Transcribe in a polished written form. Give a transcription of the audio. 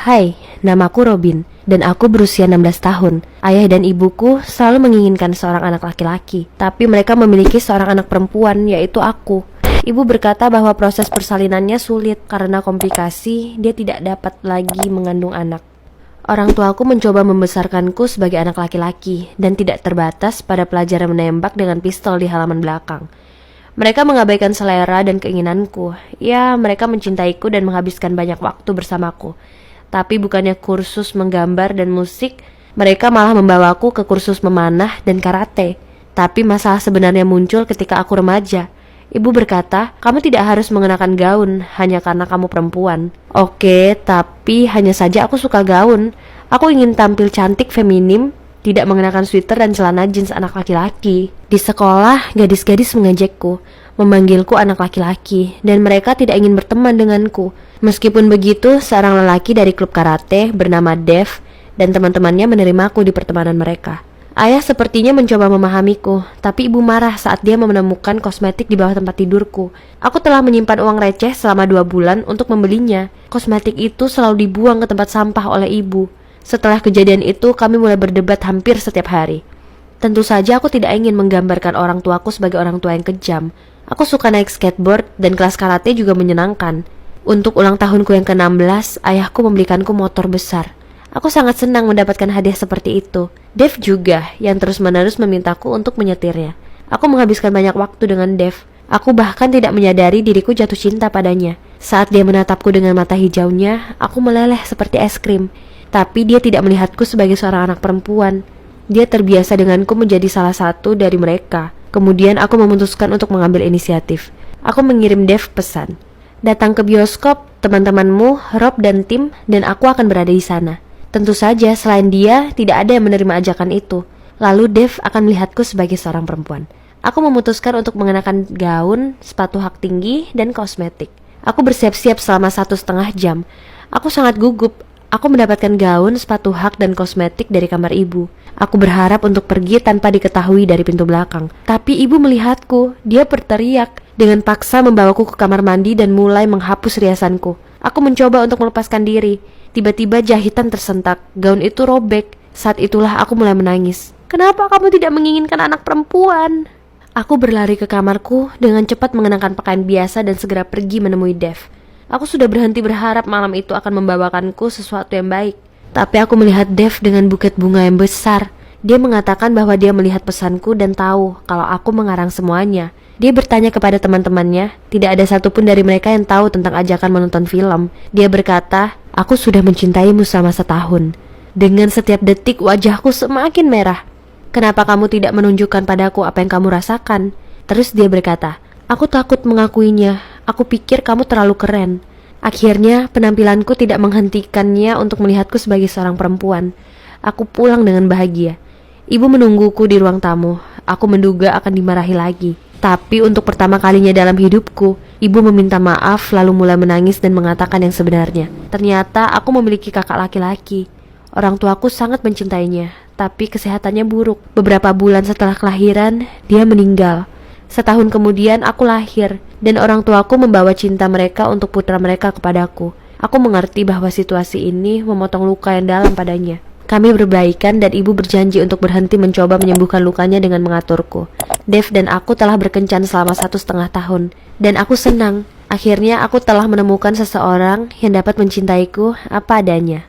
Hai, namaku Robin, dan aku berusia 16 tahun. Ayah dan ibuku selalu menginginkan seorang anak laki-laki, tapi mereka memiliki seorang anak perempuan, yaitu aku. Ibu berkata bahwa proses persalinannya sulit karena komplikasi, dia tidak dapat lagi mengandung anak. Orang tuaku mencoba membesarkanku sebagai anak laki-laki dan tidak terbatas pada pelajaran menembak dengan pistol di halaman belakang. Mereka mengabaikan selera dan keinginanku. Ya, mereka mencintaiku dan menghabiskan banyak waktu bersamaku. Tapi bukannya kursus menggambar dan musik, mereka malah membawaku ke kursus memanah dan karate. Tapi masalah sebenarnya muncul ketika aku remaja. Ibu berkata, kamu tidak harus mengenakan gaun hanya karena kamu perempuan. Oke, tapi hanya saja aku suka gaun. Aku ingin tampil cantik feminim, tidak mengenakan sweater dan celana jeans anak laki-laki. Di sekolah, gadis-gadis mengejekku, memanggilku anak laki-laki, dan mereka tidak ingin berteman denganku. Meskipun begitu, seorang lelaki dari klub karate bernama Dev dan teman-temannya menerimaku di pertemanan mereka. Ayah sepertinya mencoba memahamiku, tapi ibu marah saat dia menemukan kosmetik di bawah tempat tidurku. Aku telah menyimpan uang receh selama 2 bulan untuk membelinya. Kosmetik itu selalu dibuang ke tempat sampah oleh ibu. Setelah kejadian itu, kami mulai berdebat hampir setiap hari. Tentu saja aku tidak ingin menggambarkan orang tuaku sebagai orang tua yang kejam. Aku suka naik skateboard dan kelas karate juga menyenangkan. Untuk ulang tahunku yang ke-16, ayahku membelikanku motor besar. Aku sangat senang mendapatkan hadiah seperti itu. Dev juga yang terus-menerus memintaku untuk menyetirnya. Aku menghabiskan banyak waktu dengan Dev. Aku bahkan tidak menyadari diriku jatuh cinta padanya. Saat dia menatapku dengan mata hijaunya, aku meleleh seperti es krim. Tapi dia tidak melihatku sebagai seorang anak perempuan. Dia terbiasa denganku menjadi salah satu dari mereka. Kemudian aku memutuskan untuk mengambil inisiatif. Aku mengirim Dev pesan. Datang ke bioskop, teman-temanmu, Rob dan Tim, dan aku akan berada di sana. Tentu saja selain dia, tidak ada yang menerima ajakan itu. Lalu Dev akan melihatku sebagai seorang perempuan. Aku memutuskan untuk mengenakan gaun, sepatu hak tinggi, dan kosmetik. Aku bersiap-siap selama 1,5 jam. Aku sangat gugup. Aku mendapatkan gaun, sepatu hak, dan kosmetik dari kamar ibu. Aku berharap untuk pergi tanpa diketahui dari pintu belakang. Tapi ibu melihatku. Dia berteriak. Dengan paksa membawaku ke kamar mandi dan mulai menghapus riasanku. Aku mencoba untuk melepaskan diri. Tiba-tiba jahitan tersentak. Gaun itu robek. Saat itulah aku mulai menangis. Kenapa kamu tidak menginginkan anak perempuan? Aku berlari ke kamarku dengan cepat mengenakan pakaian biasa dan segera pergi menemui Dev. Aku sudah berhenti berharap malam itu akan membawakanku sesuatu yang baik. Tapi aku melihat Dev dengan buket bunga yang besar. Dia mengatakan bahwa dia melihat pesanku dan tahu kalau aku mengarang semuanya. Dia bertanya kepada teman-temannya, tidak ada satupun dari mereka yang tahu tentang ajakan menonton film. Dia berkata, aku sudah mencintaimu selama 1 tahun. Dengan setiap detik wajahku semakin merah. Kenapa kamu tidak menunjukkan padaku apa yang kamu rasakan? Terus dia berkata, aku takut mengakuinya. Aku pikir kamu terlalu keren. Akhirnya penampilanku tidak menghentikannya untuk melihatku sebagai seorang perempuan. Aku pulang dengan bahagia. Ibu menungguku di ruang tamu. Aku menduga akan dimarahi lagi. Tapi untuk pertama kalinya dalam hidupku, ibu meminta maaf lalu mulai menangis dan mengatakan yang sebenarnya. Ternyata aku memiliki kakak laki-laki. Orang tuaku sangat mencintainya, tapi kesehatannya buruk. Beberapa bulan setelah kelahiran, dia meninggal. Setahun kemudian aku lahir, dan orang tuaku membawa cinta mereka untuk putra mereka kepadaku. Aku mengerti bahwa situasi ini memotong luka yang dalam padanya. Kami berbaikan dan ibu berjanji untuk berhenti mencoba menyembuhkan lukanya dengan mengaturku. Dev dan aku telah berkencan selama 1,5 tahun. Dan aku senang. Akhirnya aku telah menemukan seseorang yang dapat mencintaiku apa adanya.